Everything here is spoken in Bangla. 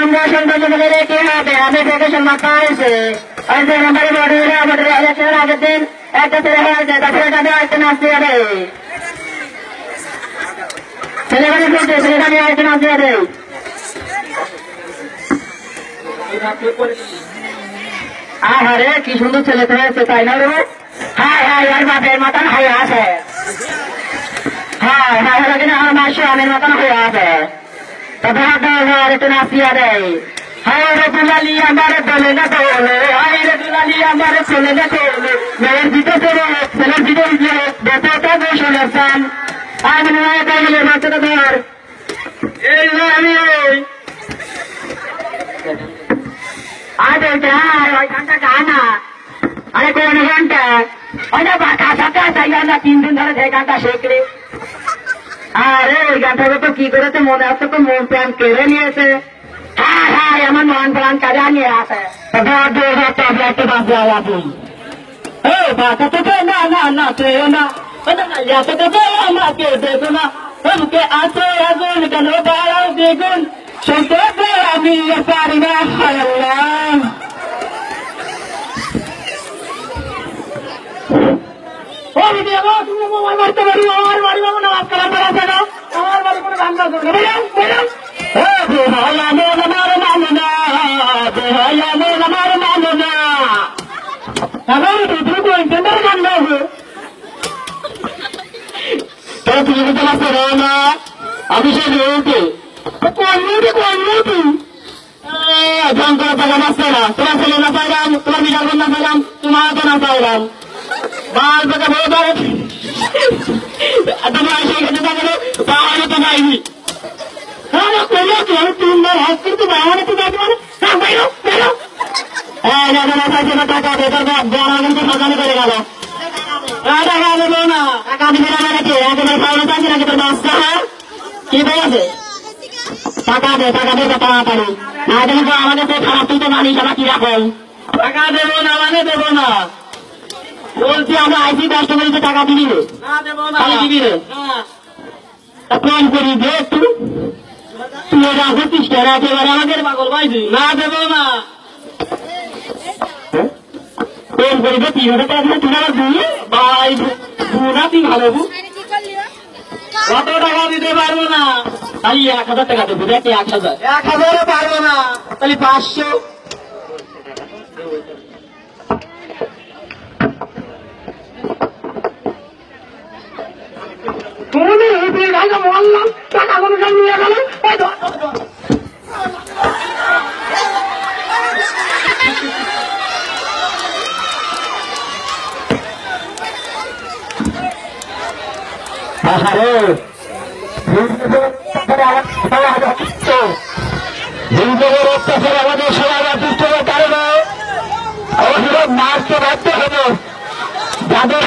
আমরা সন্তানকে রেখে হবে আমি প্রকাশন মাথা হয়েছে আমাদের বড় আমাদের ইলেকশনের আগের দিন একটা ছেলে হয়ে যায় তারপরে তাদের আসতে নাচতে হবে ছেলেখানি করছে ছেলেখানি আসতে নাচতে হবে আরে কি সুন্দর ছেলে হয়েছে তাই না রে হাই হাই আর বাপের মতন হয়ে আছে হাই হাই হলো কিনা আমার মাসে আমের মতন হয়ে আছে তারপরে একটু নাচিয়া দেয় হায় রে দুলালি আমার বলে না তোলে হায় রে দুলালি আমার ছেলে না তোলে মেয়ের ভিতরে ছেলের ভিতরে বেতটা বসে গেছেন আমি নয় তাইলে বাচ্চাটা ধর এই আমি ওই আজ ওইটা ওই গানটা গানা আরে কোন গানটা ওইটা বাঁকা সাকা তাই আমরা 3 দিন ধরে সেই গানটা শিখলি আরে ওই গানটাকে তো কি করেছে মনে হচ্ছে তো মন প্রাণ কেড়ে নিয়েছে হ্যাঁ হ্যাঁ আমার মন প্রাণ কাজা নিয়ে আসে একটু বাঁচতে বাঁচা তো না না না চেয়েও না আমাকে দেখো না আমাকে আছে আগুন কেন বাড়াও দেখুন শুনতে আমি পারি না তুমি মোবাইল মারতে পারি আমার বাড়ি বাবু নামাজ কালাম বেড়াচ্ছে না আমার বাড়ি কোনো গান গাছ আমি সে টাকা নাচতে না তোমার ছেলে না চাইলাম তোমার বিশাল না চাইলাম তোমার তো না চাইলাম বাল বেটা বড় ধরে তোমার সেখানে থাকলে পাহাড়ে তো পাইনি তিনবার হাত করতে পাহাড়ে তো যাইতে পারে টাকা বেকার বড় কিন্তু সাজানো করে গেল টাকা দেবো না টাকা দিবে না নাকি একেবারে পাওয়া চাইছি নাকি তোর বাচ্চা কি বলেছে টাকা দে তাড়াতাড়ি না দিলে তো আমাদের তো খারাপ তুই তো মানিস আমরা কি রাখেন টাকা দেবো না মানে দেবো না বলছি আমরা আইসি কাস্টমারকে টাকা দিবি রে খালি দিবি রে কম করি দে একটু তুই ওটা হচ্ছিস কেন একেবারে আমাদের পাগল পাইছি না দেবো না কম করি দে 3,000 টাকা দিলে তুই আবার দুই ভাই না তুই ভালো কত টাকা দিতে পারবো না তাই 1,000 টাকা দেবো দেখ 1,000 পারবো না তাহলে 500 বললাম টাকা কোনো সব নিয়ে গেল আমাদের সবাই অসুস্থ হওয়ার কারণে আমাদের মারতে বাধ্য হবো যাদের